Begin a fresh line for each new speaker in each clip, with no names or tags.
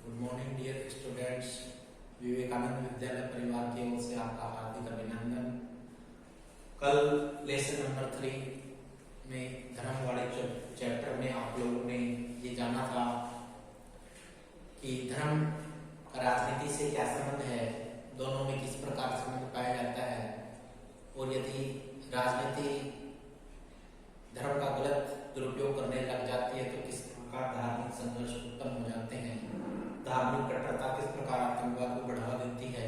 Good morning dear students. Vivekananda Vidyalaya परिवार की ओर से आपका हार्दिक अभिनंदन। कल लेसन नंबर 3 में धर्म वाले चैप्टर में आप लोगों ने ये जाना था कि धर्म का राजनीति से क्या संबंध है, दोनों में किस प्रकार संबंध पाया जाता है, और यदि राजनीति धर्म का गलत दुरुपयोग करने लग जाती है तो किस प्रकार धार्मिक संघर्ष उत्पन्न हो जाते हैं, धार्मिक कट्टरता किस प्रकार आतंकवाद को बढ़ावा देती है,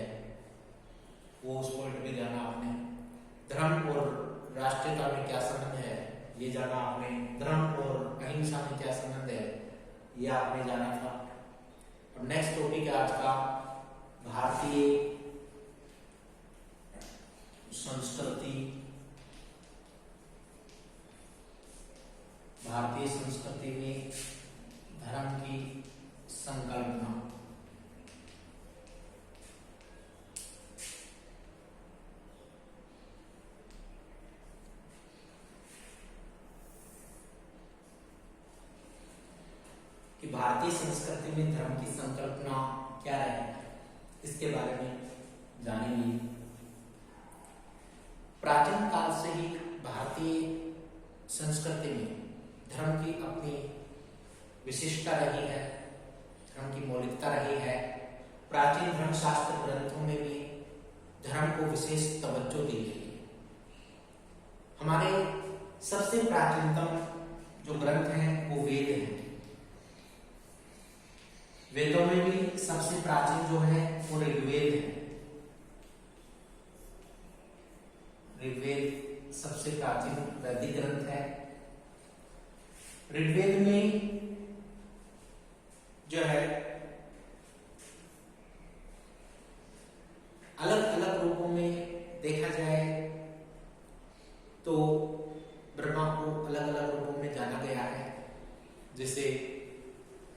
वो उस पॉइंट में जाना आपने। धर्म और राष्ट्रीयता में क्या संबंध है ये जाना आपने। धर्म और अहिंसा में क्या संबंध है ये आपने जाना था। अब नेक्स्ट टॉपिक है आज का भारतीय संस्कृति। भारतीय संस्कृति में धर्म की संकल्पना। कि भारतीय संस्कृति में धर्म की संकल्पना क्या है, इसके बारे में जानेंगे। प्राचीन काल से ही भारतीय संस्कृति में धर्म की अपनी विशिष्टता रही है, धर्म की मौलिकता रही है। प्राचीन धर्म शास्त्र ग्रंथों में भी धर्म को विशेष तवज्जो दी गई है। हमारे सबसे प्राचीनतम जो ग्रंथ हैं वो वेद हैं। वेदों में भी सबसे प्राचीन जो है वो ऋग्वेद है। ऋग्वेद सबसे प्राचीन वैदिक ग्रंथ है। ऋग्वेद में जो है अलग अलग रूपों में देखा जाए तो ब्रह्मा को अलग अलग रूपों में जाना गया है। जैसे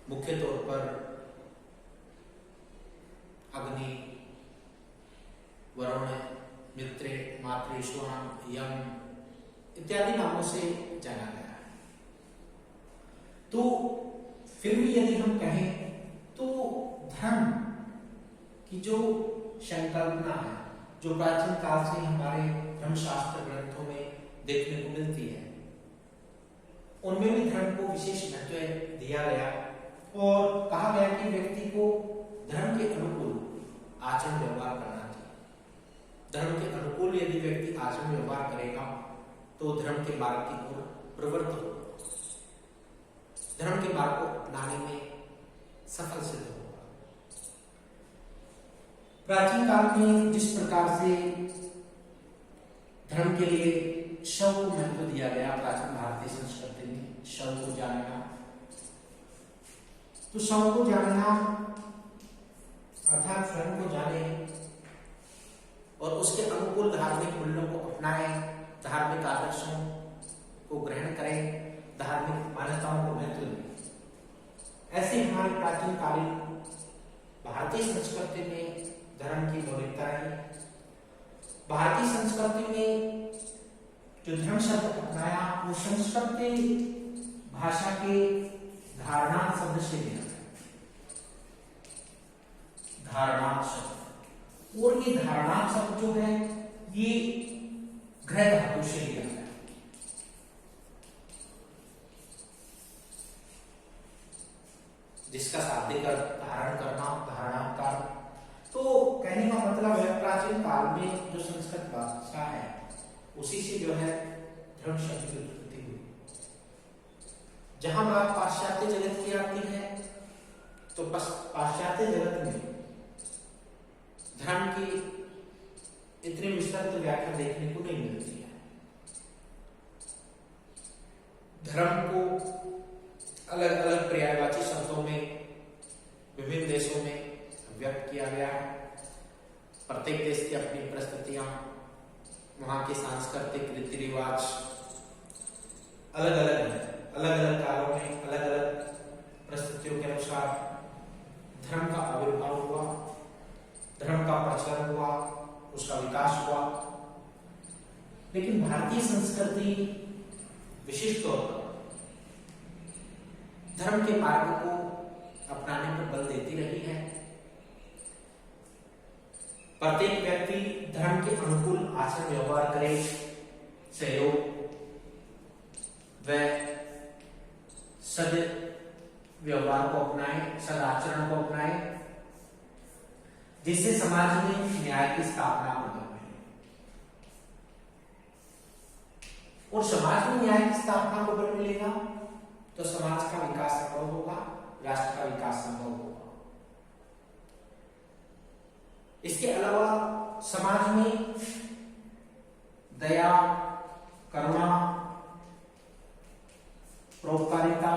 मुख्य तौर पर अग्नि, वरुण, मित्र, मातृश्वान, यम इत्यादि नामों से जाना गया है। तो फिर भी यदि हम कहें तो धर्म की जो संकल्पना है, जो प्राचीन काल से हमारे धर्मशास्त्र ग्रंथों में देखने को मिलती है, उनमें भी धर्म को विशेष महत्व दिया गया और कहा गया कि व्यक्ति को धर्म के अनुकूल आचरण व्यवहार करना चाहिए। धर्म के अनुकूल यदि व्यक्ति आचरण व्यवहार करेगा तो धर्म के मार्ग की ओर प्रवृत्त होगा, धर्म के मार्ग को अपनाने में सफल सिद्ध होगा। प्राचीन काल में जिस प्रकार से धर्म के लिए शव को महत्व दिया गया, प्राचीन भारतीय संस्कृति में शव को जानना, तो शव को जानना अर्थात स्वयं को जाने और उसके अनुकूल धार्मिक मूल्यों को अपनाएं, धार्मिक आदर्शों को ग्रहण करें, धार्मिक मान्यताओं को महत्व दें। ऐसे हमारी प्राचीन कालीन भारतीय संस्कृति में धर्म की मौलिकता है। भारतीय संस्कृति में जो धर्म शब्द अपनाया वो संस्कृत भाषा के धारणा शब्द से लिया है। धारणा शब्द, और ये धारणा शब्द जो है ये ग्रह धातु से लिया है। जिसका शाब्दिक अर्थ धारण करना, धारणाकार। तो कहने का मतलब है प्राचीन काल में जो संस्कृत भाषा है उसी से जो है धर्म शब्द की उत्पत्ति हुई। जहां बात पाश्चात्य जगत की आती है तो पाश्चात्य जगत में धर्म की इतनी विस्तृत व्याख्या देखने को नहीं मिलती है। धर्म को अलग अलग पर्यायवाची शब्दों में विभिन्न देशों में व्यक्त किया गया है। प्रत्येक देश की अपनी परिस्थितियां, वहां के सांस्कृतिक रीति रिवाज अलग अलग हैं। अलग अलग कालों में अलग अलग परिस्थितियों के अनुसार धर्म का आविर्भाव हुआ, धर्म का प्रचलन हुआ, उसका विकास हुआ। लेकिन भारतीय संस्कृति विशिष्ट तौर पर धर्म के मार्ग को अपनाने पर बल देती रही प्रत्येक व्यक्ति धर्म के अनुकूल आचरण व्यवहार करे, सहयोग व सद व्यवहार को अपनाए, सदाचरण को अपनाए, जिससे समाज में न्याय की स्थापना हो। और समाज में न्याय की स्थापना को बल मिलेगा तो समाज का विकास संभव होगा, राष्ट्र का विकास संभव होगा। इसके अलावा समाज में दया, करुणा, परोपकारिता,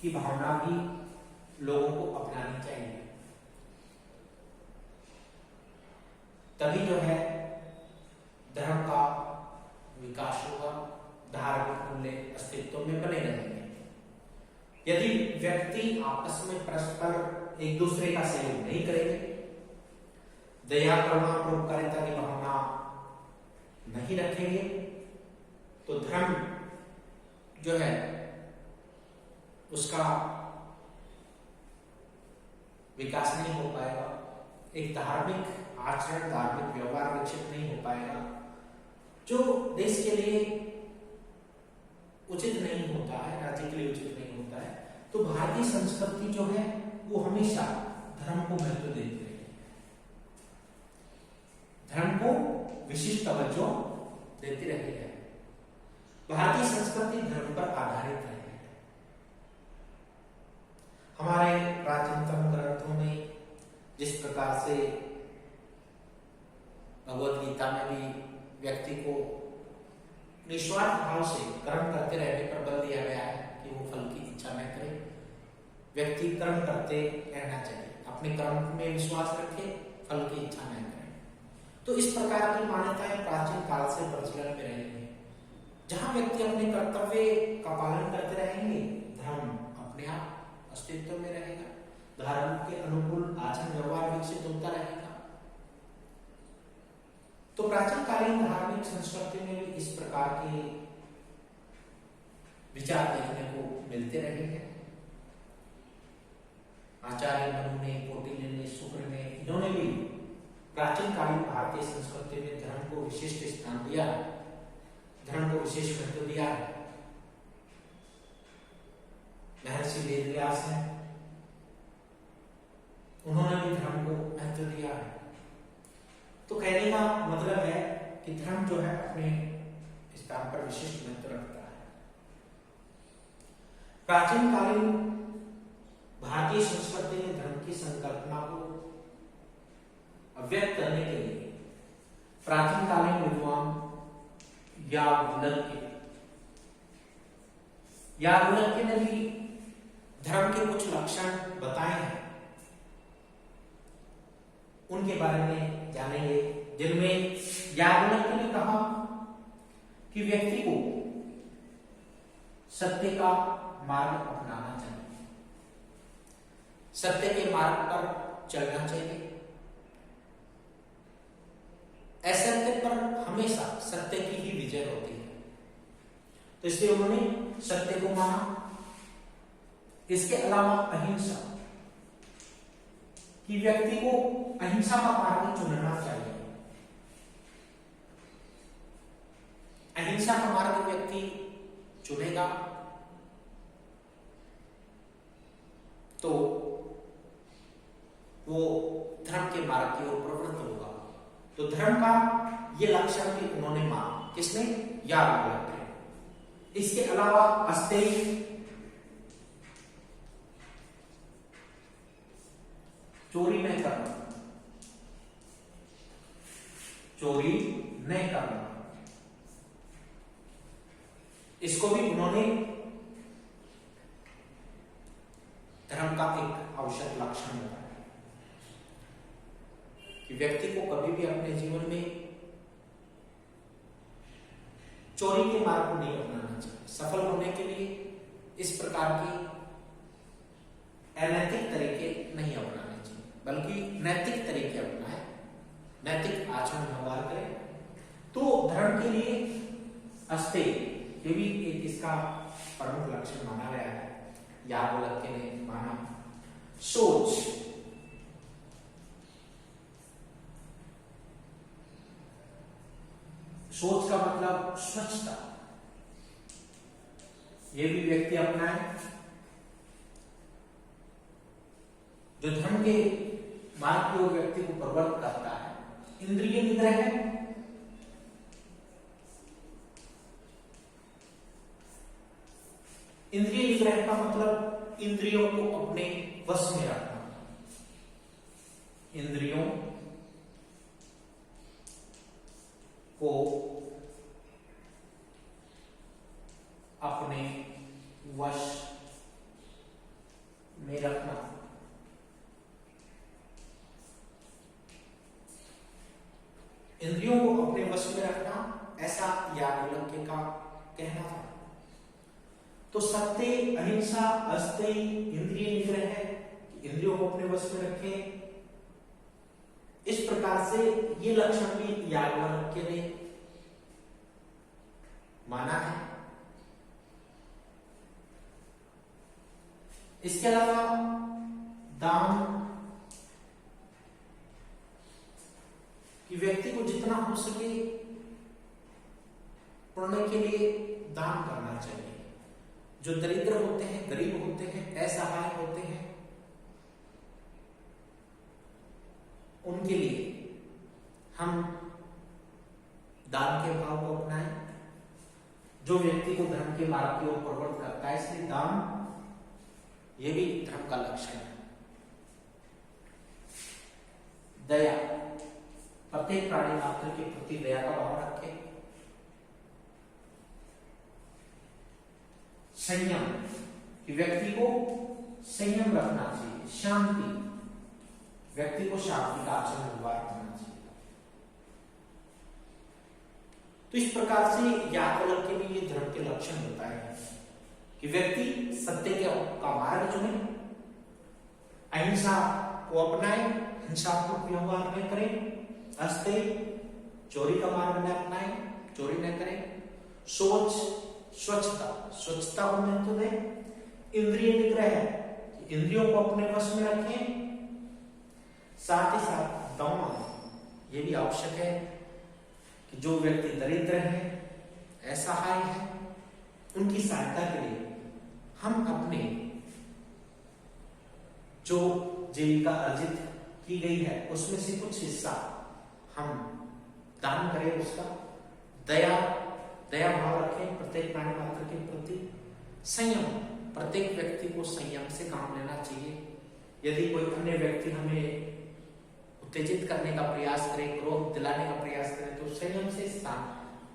की भावना भी लोगों को अपनानी चाहिए। तभी जो है धर्म का विकास होगा, धार्मिक मूल्य अस्तित्व में बने रहेंगे। यदि व्यक्ति आपस में परस्पर एक दूसरे का सहयोग नहीं करेंगे, दया, करुणा, परोपकारिता की भावना नहीं रखेंगे, तो धर्म जो है उसका विकास नहीं हो पाएगा। एक धार्मिक आचरण, धार्मिक व्यवहार विकसित नहीं हो पाएगा, जो देश के लिए उचित नहीं होता है, राज्य के लिए उचित नहीं होता है। तो भारतीय संस्कृति जो है वो हमेशा धर्म को महत्व देती रही है, धर्म को विशिष्ट तवज्जो देती रही है। भारतीय संस्कृति धर्म पर आधारित है। हमारे प्राचीनतम ग्रंथों में जिस प्रकार से भगवत गीता में भी व्यक्ति को निस्वार्थ भाव से कर्म करते रहने पर बल दिया गया है कि वो फल की इच्छा न करे, व्यक्ति कर्म करते रहना चाहिए, अपने कर्म में विश्वास रखे, फल की इच्छा न करे। तो इस प्रकार की मान्यताएं प्राचीन काल से प्रचलन में रही है। जहां व्यक्ति अपने कर्तव्य का पालन करते रहेंगे, धर्म अपने आप अस्तित्व में रहेगा, धर्म के अनुकूल आचरण व्यवहार विकसित होता रहेगा। तो प्राचीन कालीन धार्मिक संस्कृति में भी इस प्रकार के विचार देखने को मिलते रहे हैं। आचार्य मनु ने, कौटिल्य ने, शुक्र ने, इन्होंने भी प्राचीन कालीन भारतीय संस्कृति में धर्म को विशिष्ट स्थान दिया, धर्म को विशेष महत्व दिया। महर्षि वेदव्यास हैं, उन्होंने भी धर्म को महत्व दिया है। तो कहने का मतलब है कि धर्म जो है अपने स्थान पर विशिष्ट महत्व रखता है। प्राचीन कालीन भारतीय संस्कृति ने धर्म की संकल्पना को अव्यक्त करने के लिए प्राचीन कालीन विद्वान याज्ञवल्क्य ने भी धर्म के कुछ लक्षण बताए हैं, उनके बारे में जानेंगे, जिनमें याज्ञवल्क्य ने कहा कि व्यक्ति को सत्य का मार्ग अपनाना चाहिए, सत्य के मार्ग पर चलना चाहिए, असत्य पर हमेशा सत्य की ही विजय होती है। तो इसलिए उन्होंने सत्य को माना। इसके अलावा अहिंसा, कि व्यक्ति को अहिंसा का मार्ग चुनना चाहिए। अहिंसा का मार्ग व्यक्ति चुनेगा तो वो धर्म के मार्ग की ओर प्रवृत्त होगा। तो धर्म का ये लक्षण भी उन्होंने माना, किसने? याज्ञवल्क्य। इसके अलावा अस्तेय, चोरी नहीं करना, चोरी नहीं करना, इसको भी उन्होंने धर्म का एक आवश्यक लक्षण बताया कि व्यक्ति को कभी भी अपने जीवन में चोरी के मार्ग को नहीं अपनाना चाहिए। सफल होने के लिए इस प्रकार की अनैतिक तरीके नहीं अपनाने चाहिए, बल्कि नैतिक तरीके अपनाए, नैतिक आचरण व्यवहार करें। तो धर्म के लिए अस्तेय, ये भी एक इसका प्रमुख लक्षण माना गया है, याज्ञवल्क्य ने माना। सोच, सोच का मतलब स्वच्छता, ये भी व्यक्ति अपनाए। जो धर्म के मार्ग की ओर व्यक्ति को प्रवृत्त करता है। इंद्रिय निग्रह, इंद्रिय निग्रह का मतलब इंद्रियों को अपने वश में रखना, इंद्रियों को अपने वश में रखना। इंद्रियों को अपने वश में रखना, ऐसा याज्ञवल्क्य का कहना था। तो सत्य, अहिंसा, अस्तेय, इंद्रिय निग्रह है, इंद्रियों को अपने वश में रखें। इस प्रकार से ये लक्षण भी याज्ञवल्क्य ने माना है। इसके अलावा दान, कि व्यक्ति को जितना हो सके पुण्य के लिए दान करना चाहिए। जो दरिद्र होते हैं, गरीब होते हैं, असहाय होते हैं, उनके लिए हम दान के भाव को अपनाएं। जो व्यक्ति को धर्म के मार्ग की ओर प्रवृत्त करता है, इसलिए दान ये भी धर्म का लक्षण है। दया, प्रत्येक प्राणी मात्र के प्रति दया का भाव रखें। संयम, कि व्यक्ति को संयम रखना चाहिए। शांति, व्यक्ति को शांति का आचरण व्यवहार करना चाहिए। तो इस प्रकार से याज्ञवल्क्य ने ये धर्म के लक्षण बताए हैं कि व्यक्ति सत्य का मार्ग चुने, अहिंसा को अपनाए, हिंसात्मक व्यवहार न करें, अस्तेय, चोरी का मार्ग न अपनाए, चोरी न करें, सोच, स्वच्छता, स्वच्छता को महत्व दें, इंद्रिय निग्रह, इंद्रियों को अपने वश में रखें। साथ ही साथ दान, ये भी आवश्यक है कि जो व्यक्ति दरिद्र है, असहाय है, उनकी सहायता के लिए हम अपने जो जीविका अर्जित की गई है उसमें से कुछ हिस्सा हम दान करें। उसका दया भाव रखें प्रत्येक प्राणी मात्र के प्रति। संयम, प्रत्येक व्यक्ति को संयम से काम लेना चाहिए। यदि कोई अन्य व्यक्ति हमें उत्तेजित करने का प्रयास करे, क्रोध दिलाने का प्रयास करे, तो संयम से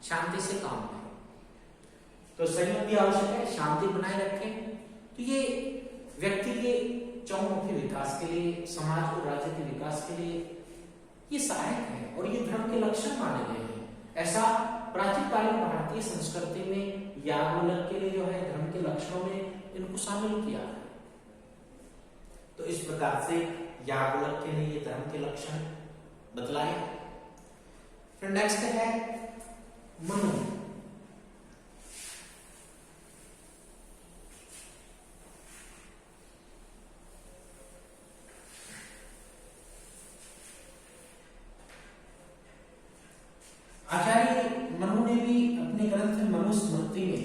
शांति से काम लें। तो संयम भी आवश्यक है, शांति बनाए रखें। तो ये व्यक्ति के चौमुखी विकास के लिए, समाज और राज्य के विकास के लिए ये सहायक है और ये धर्म के लक्षण माने गए हैं। ऐसा प्राचीन कालीन भारतीय संस्कृति में याज्ञवल्क्य ने जो है धर्म के लक्षणों में इनको शामिल किया है। तो इस प्रकार से याज्ञवल्क्य ने ये धर्म के लक्षण बतलाए। फिर नेक्स्ट है मनु। आचार्य मनु ने भी अपने ग्रंथ मनुस्मृति में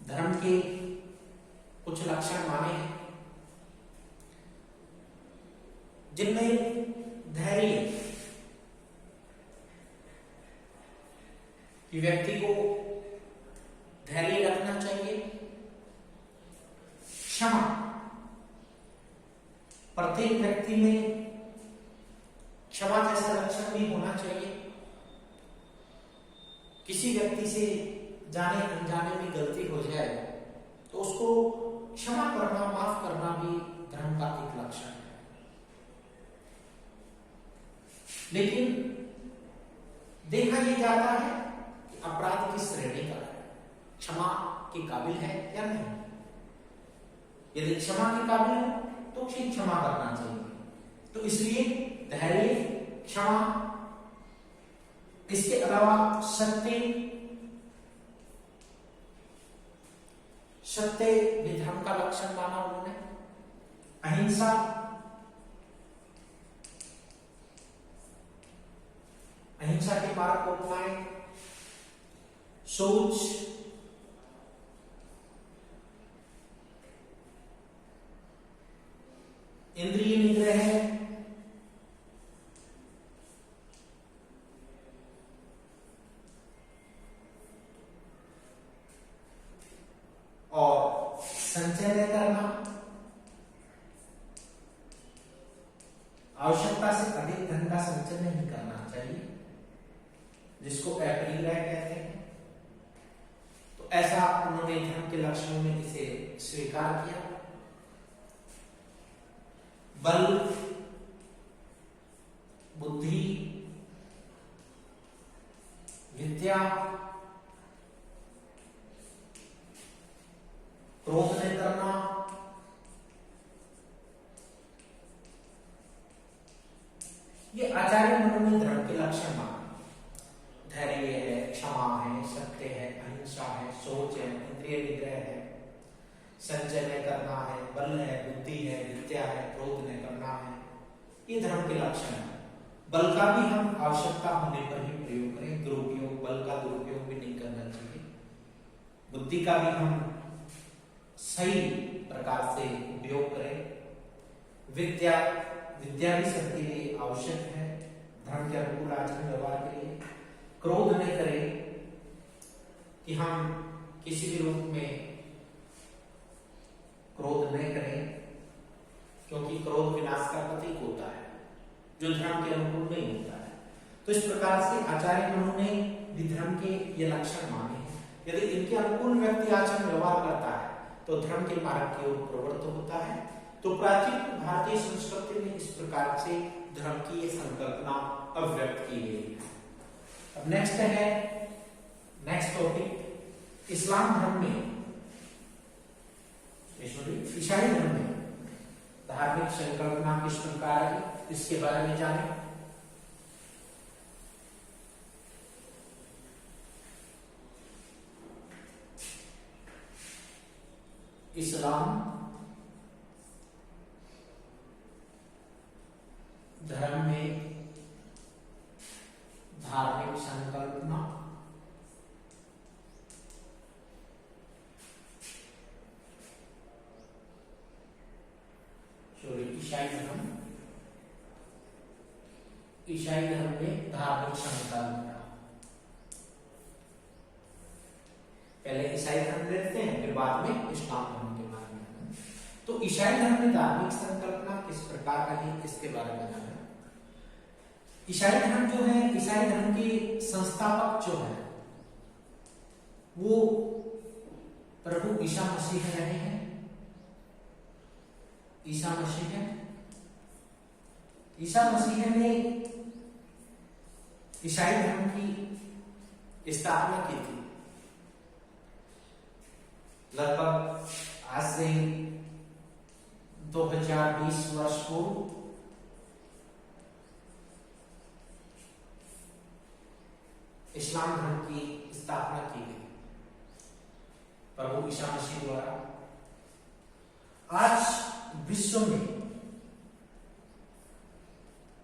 धर्म के कुछ लक्षण माने हैं, जिनमें धैर्य, कि व्यक्ति को धैर्य रखना चाहिए। क्षमा, प्रत्येक व्यक्ति में क्षमा जैसा लक्षण भी होना चाहिए। किसी व्यक्ति से जाने अनजाने में गलती हो जाए तो उसको क्षमा करना, माफ करना भी धर्म का एक लक्षण है। लेकिन देखा यह जाता है कि अपराध की श्रेणी का क्षमा के काबिल है या नहीं। यदि क्षमा के काबिल है तो उसे क्षमा करना चाहिए। तो इसलिए धैर्य, क्षमा, इसके अलावा सत्य, सत्य भी धर्म का लक्षण माना उन्होंने। अहिंसा, अहिंसा के मार्ग को अपनाए। सोच, इंद्रिय निग्रह, और संचय करना, आवश्यकता से अधिक धन का संचय नहीं करना चाहिए, जिसको अपरिग्रह कहते हैं। तो ऐसा उन्होंने धर्म के लक्षणों में इसे स्वीकार किया। बल, बुद्धि, विद्या, क्रोध नहीं करना, ये आचार्य मनु ने धर्म के लक्षण माने। धैर्य है, क्षमा है, सत्य है, अहिंसा है, सोच है, इंद्रिय निग्रह है, संचय नहीं करना है, बल है, बुद्धि है, विद्या है, क्रोध नहीं करना है, ये धर्म के लक्षण है। बल का भी हम आवश्यकता होने पर ही प्रयोग करें, दुरुपयोग, बल का दुरुपयोग भी नहीं करना चाहिए। बुद्धि का भी हम सही प्रकार से उपयोग करें। विद्या, विद्या भी सबके लिए आवश्यक है, धर्म के अनुकूल आचरण व्यवहार के लिए। क्रोध नहीं करें कि हम किसी भी रूप में क्रोध नहीं करें, क्योंकि क्रोध विनाश का प्रतीक होता है, जो धर्म के अनुकूल नहीं होता है। तो इस प्रकार से आचार्य मनु ने भी धर्म के ये लक्षण माने हैं। यदि इनके अनुकूल व्यक्ति आचरण व्यवहार करता है तो धर्म के मार्ग की ओर प्रवृत्त होता है। तो प्राचीन भारतीय संस्कृति में इस प्रकार से धर्म की ये संकल्पना अभिव्यक्त की गई है। अब नेक्स्ट टॉपिक, इस्लाम धर्म में, ईसाई धर्म में धार्मिक संकल्पना किस प्रकार है, इसके बारे में जानें। इस्लाम धर्म में धार्मिक संकल्पना ईसाई धर्म में धार्मिक संकल्पना। पहले ईसाई धर्म लेते हैं, फिर बाद में इस्लाम धर्म के बारे में। तो ईसाई धर्म में धार्मिक संकल्पना किस प्रकार का है, इसके बारे में जाना। ईसाई धर्म जो है, ईसाई धर्म के संस्थापक जो है वो प्रभु ईसा मसीह रहे हैं। ईसा मसीह ने ईसाई धर्म की स्थापना की थी। लगभग आज से 2020 वर्ष पूर्व इस्लाम धर्म की स्थापना की गई प्रभु ईसा मसीह द्वारा। आज विश्व में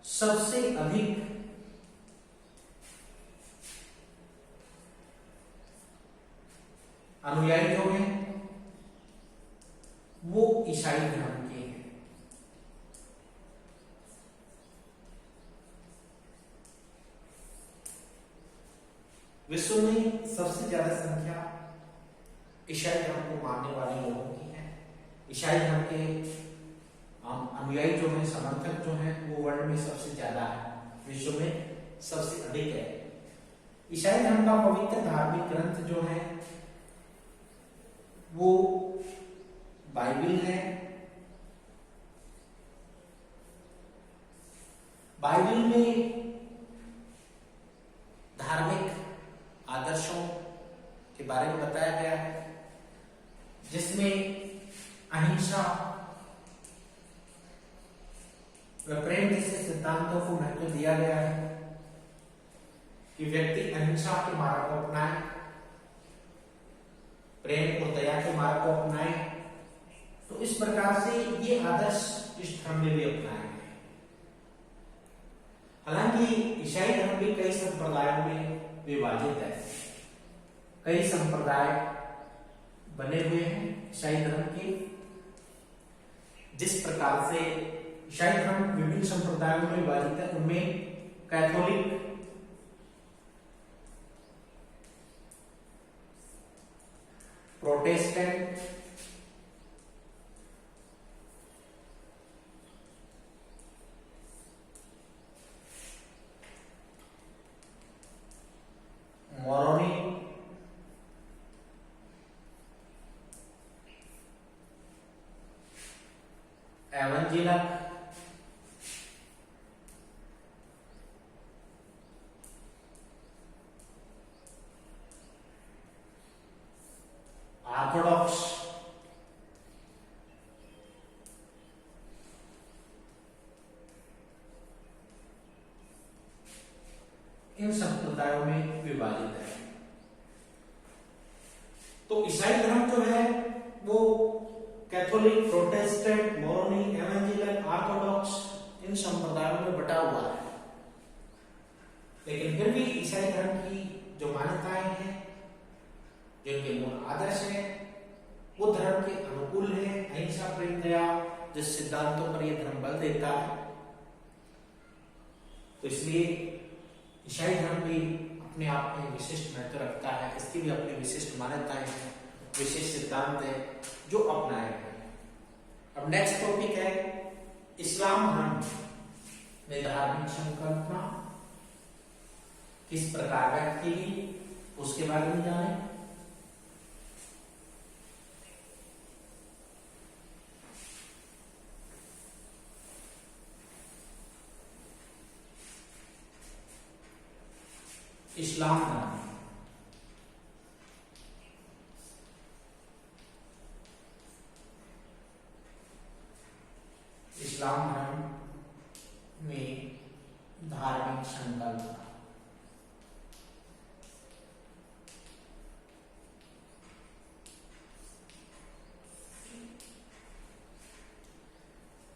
सबसे अधिक अनुयायी जो हैं वो ईसाई धर्म के हैं। विश्व में सबसे ज्यादा संख्या ईसाई धर्म को मानने वाले लोगों की है। ईसाई धर्म के अनुयायी जो है, समर्थक जो है, वो वर्ल्ड में सबसे ज्यादा है, विश्व में सबसे अधिक है। ईसाई धर्म का पवित्र धार्मिक ग्रंथ जो है वो बाइबिल है। बाइबिल में धार्मिक आदर्शों के बारे में बताया गया है, जिसमें अहिंसा व प्रेम जैसे सिद्धांतों को महत्व दिया गया है कि व्यक्ति अहिंसा के मार्ग को अपनाए, प्रेम और दया के मार्ग को अपनाए। तो इस प्रकार से ये आदर्श इस धर्म में भी अपनाए गए। हालांकि ईसाई धर्म भी कई संप्रदायों में विभाजित है, कई संप्रदाय बने हुए हैं ईसाई धर्म के। जिस प्रकार से ईसाई धर्म विभिन्न संप्रदायों में विभाजित है, उनमें कैथोलिक, प्रोटेस्टेंट, मोरोनी, एवंजेलिक, ऑर्थोडॉक्स, इन संप्रदायों में विभाजित है। तो ईसाई धर्म जो है वो कैथोलिक, प्रोटेस्टेंट, मोरोनी, एवेंजेलिक, ऑर्थोडॉक्स इन संप्रदायों में बटा हुआ है। लेकिन फिर भी ईसाई धर्म की जो मान्यताएं हैं, जिनके मूल आदर्श है, वो धर्म के अनुकूल है। अहिंसा, प्रेम, दया जिस सिद्धांतों पर यह धर्म बल देता है। तो इसलिए ईसाई धर्म भी अपने आप में विशिष्ट महत्व रखता है। इसकी भी अपनी विशिष्ट मान्यताएं हैं, विशिष्ट सिद्धांत है जो अपनाए गए हैं। अब नेक्स्ट टॉपिक है इस्लाम धर्म में धार्मिक संकल्पना किस प्रकार व्यक्त की गई, उसके बारे में जाने। इस्लाम धर्म इस्लाम धर्म में धार्मिक संकल्पना।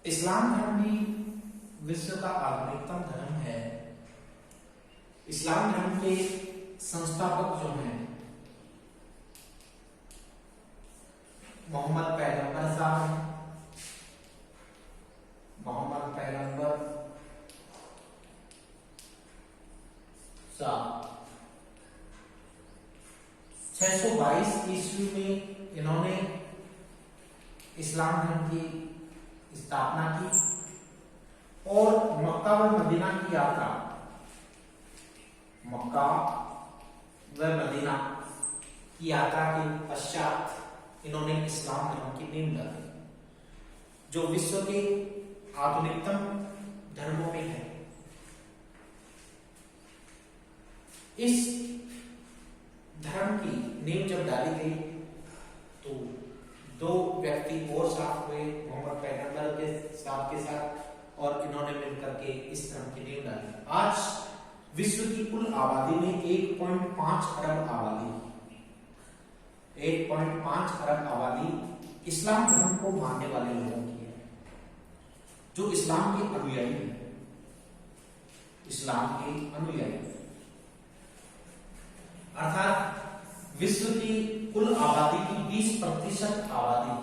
इस्लाम धर्म भी विश्व का आधुनिकतम धर्म है। इस्लाम धर्म के संस्थापक जो हैं मोहम्मद पैगंबर साहब हैं। मोहम्मद पैगंबर साहब 622 ईस्वी में इन्होंने इस्लाम धर्म की स्थापना की और मक्का व मदीना की यात्रा, मक्का व मदीना की यात्रा के पश्चात इन्होंने इस्लाम धर्म की नींव डाली, जो विश्व के आधुनिकतम धर्मों में है। इस धर्म की नींव जब डाली गई तो दो व्यक्ति और साथ हुए, मोहम्मद पैगंबर के साथ और इन्होंने मिलकर के इस धर्म की नींव डाली। आज विश्व की कुल आबादी में 1.5 अरब आबादी 1.5 अरब आबादी इस्लाम धर्म को मानने वाले लोगों की है, जो इस्लाम के अनुयायी हैं। इस्लाम के अनुयायी अर्थात विश्व की कुल आबादी की 20% आबादी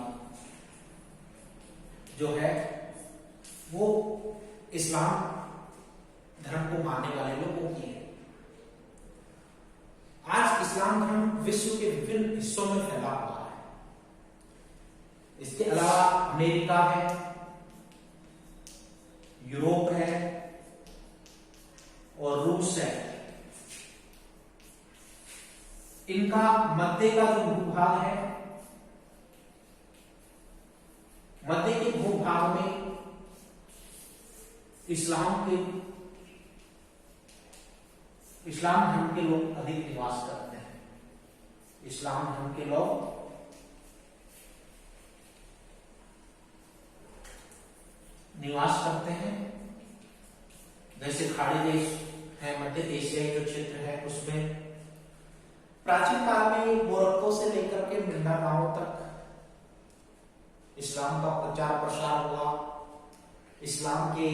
जो है वो इस्लाम धर्म को मानने वाले लोगों की है। आज इस्लाम धर्म विश्व के विभिन्न हिस्सों में फैला हुआ है। इसके अलावा अमेरिका है, यूरोप है और रूस है। इनका मध्य का जो भूभाग है, मध्य के भूभाग में इस्लाम धर्म के लोग अधिक निवास करते हैं। इस्लाम धर्म के लोग निवास करते हैं। जैसे खाड़ी देश है, मध्य एशियाई जो क्षेत्र है, उसमें प्राचीन काल में मोरक्को से लेकर के राहों तक इस्लाम का प्रचार प्रसार हुआ। इस्लाम के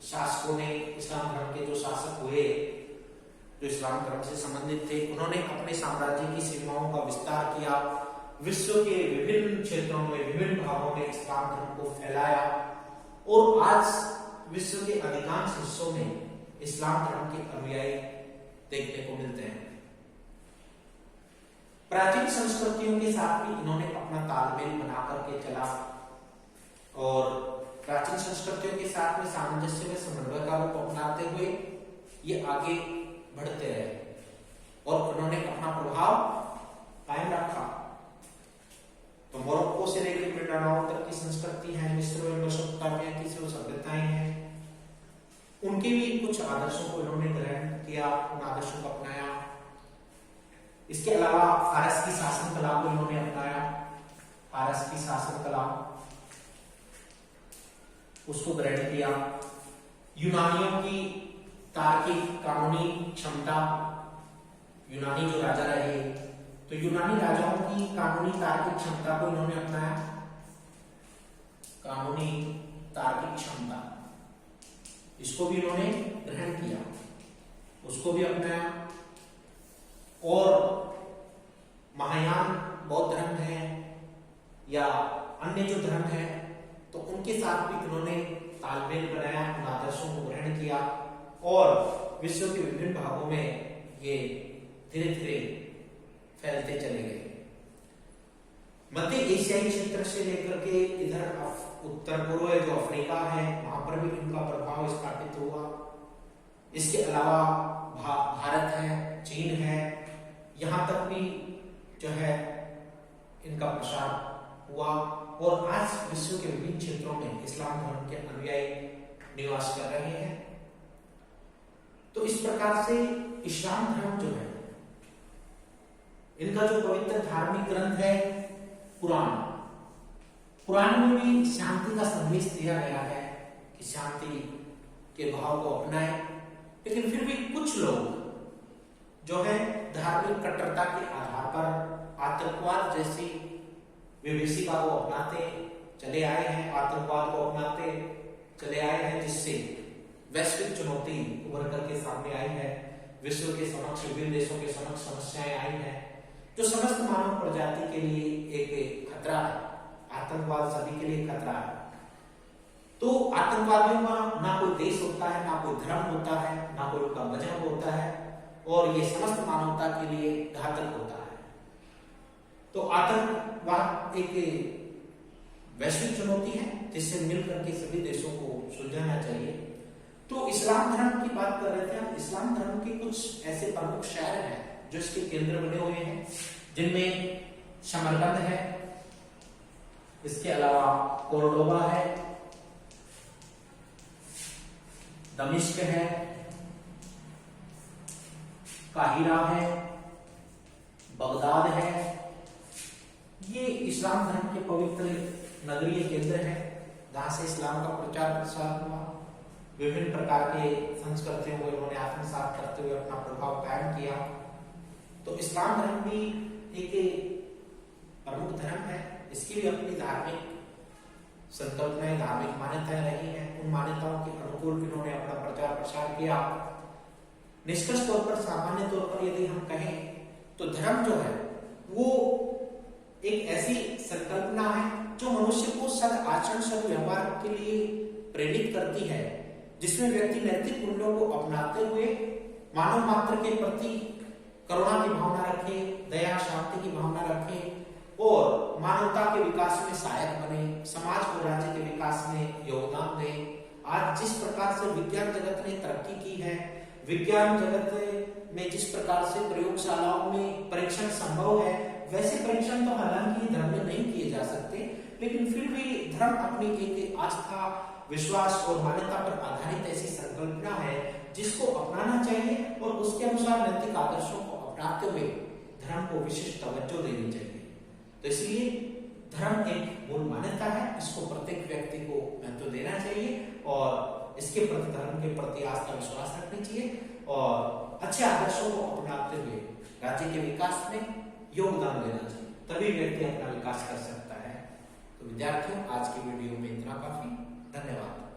शासकों ने, इस्लाम धर्म के जो शासक हुए, जो इस्लाम धर्म से संबंधित थे, उन्होंने अपने साम्राज्य की सीमाओं का विस्तार किया। विश्व के विभिन्न क्षेत्रों में, विभिन्न भागों में इस्लाम धर्म को फैलाया और आज विश्व के अधिकांश हिस्सों में इस्लाम धर्म के अनुयायी देखने को मिलते हैं। प्राचीन संस्कृतियों के साथ भी इन्होंने अपना तालमेल बना करके चला और प्राचीन संस्कृतियों के साथ में सामंजस्य में समन्वय का रूप अपनाते हुए ये आगे बढ़ते रहे और उन्होंने अपना प्रभाव कायम रखा। तो मोरक्को से लेकर मिडनाओ तक की संस्कृति है, मिस्र और मेसोपोटामिया की जो सभ्यताएं हैं, उनके भी कुछ आदर्शों को इन्होंने ग्रहण किया, उन आदर्शों को अपनाया। इसके अलावा फारस की शासन कला को इन्होंने अपनाया, फारस की शासन कला उसको ग्रहण किया। यूनानियों की तार्किक कानूनी क्षमता, यूनानी जो राजा रहे, तो यूनानी राजाओं की कानूनी तार्किक क्षमता को इन्होंने अपनाया, कानूनी तार्किक क्षमता, इसको भी इन्होंने ग्रहण किया, उसको भी अपनाया। और महायान बौद्ध धर्म है या अन्य जो धर्म है, तो उनके साथ भी इन्होंने तालमेल बनाया, उन आदर्शों को ग्रहण किया और विश्व के विभिन्न भागों में ये धीरे धीरे फैलते चले गए। मध्य एशियाई क्षेत्र से लेकर के इधर उत्तर पूर्व जो अफ्रीका है, वहां पर भी इनका प्रभाव स्थापित हुआ। इसके अलावा भारत है, चीन है, यहां तक भी जो है इनका प्रसार हुआ और आज विश्व के विभिन्न क्षेत्रों में इस्लाम धर्म के अनुयायी निवास कर रहे हैं। तो इस प्रकार से इस्लाम धर्म जो है, इनका जो पवित्र धार्मिक ग्रंथ है कुरान, कुरान में भी शांति का संदेश दिया गया है कि शांति के भाव को अपनाएं, लेकिन फिर भी कुछ लोग जो है धार्मिक कट्टरता के आधार पर आतंकवाद जैसी विभीषिका को अपनाते चले आए हैं, आतंकवाद को अपनाते चले आए हैं, जिससे वैश्विक चुनौती उभर करके सामने आई है। विश्व के समक्ष, विभिन्न देशों के समक्ष समस्याएं आई हैं जो समस्त मानव प्रजाति के लिए एक खतरा है। आतंकवाद सभी के लिए खतरा है। तो आतंकवादियों का ना कोई देश होता है, ना कोई धर्म होता है, ना कोई उनका मजहब होता है और ये समस्त मानवता के लिए घातक होता है। तो आतंकवाद एक वैश्विक चुनौती है जिससे मिलकर के सभी देशों को सुलझाना चाहिए। तो इस्लाम धर्म की बात कर रहे थे हम। इस्लाम धर्म के कुछ ऐसे प्रमुख शहर हैं जो इसके केंद्र बने हुए हैं, जिनमें समरकंद है, इसके अलावा कोर्डोबा है, दमिश्क है, काहिरा है, बगदाद है। ये इस्लाम धर्म के पवित्र नगरीय केंद्र है जहां से इस्लाम का प्रचार प्रसार हुआ। विभिन्न प्रकार के संस्कृतियों को इन्होंने आत्मसात करते हुए अपना प्रभाव कायम किया। तो इस्लाम धर्म भी एक प्रमुख धर्म है, इसकी भी अपनी धार्मिक संकल्पनाएं, धार्मिक मान्यताएं रही हैं। उन मान्यताओं के अनुकूल इन्होंने अपना प्रचार प्रसार किया। निष्कर्ष तौर पर, सामान्य तौर पर यदि हम कहें तो धर्म जो है वो एक ऐसी संकल्पना है जो मनुष्य को सद आचरण, सद व्यवहार के लिए प्रेरित करती है, जिसमें व्यक्ति नैतिक मूल्यों को अपनाते हुए मानव मात्र के प्रति करुणा की भावना रखे, दया, शांति की भावना रखे और मानवता के विकास में सहायक बने, समाज और राज्य के विकास में योगदान दे। आज जिस प्रकार से विज्ञान जगत ने तरक्की की है, विज्ञान जगत में जिस प्रकार से प्रयोगशालाओं में परीक्षण संभव है, वैसे परीक्षण तो हालांकि धर्म में नहीं किए जा सकते, लेकिन फिर भी धर्म अपनी एक आस्था, विश्वास और मान्यता पर आधारित ऐसी संकल्पना है जिसको अपनाना चाहिए और उसके अनुसार नैतिक आदर्शों को अपनाते हुए धर्म को विशिष्ट तवज्जो देनी चाहिए। तो इसलिए धर्म एक मूल मान्यता है, इसको प्रत्येक व्यक्ति को महत्व देना चाहिए और इसके प्रति, धर्म के प्रति आस्था, विश्वास रखनी चाहिए और अच्छे आदर्शों को अपनाते हुए राज्य के विकास में योगदान देना चाहिए। तभी व्यक्ति अपना विकास कर सकता है। तो विद्यार्थियों, आज की वीडियो में इतना काफी। धन्यवाद।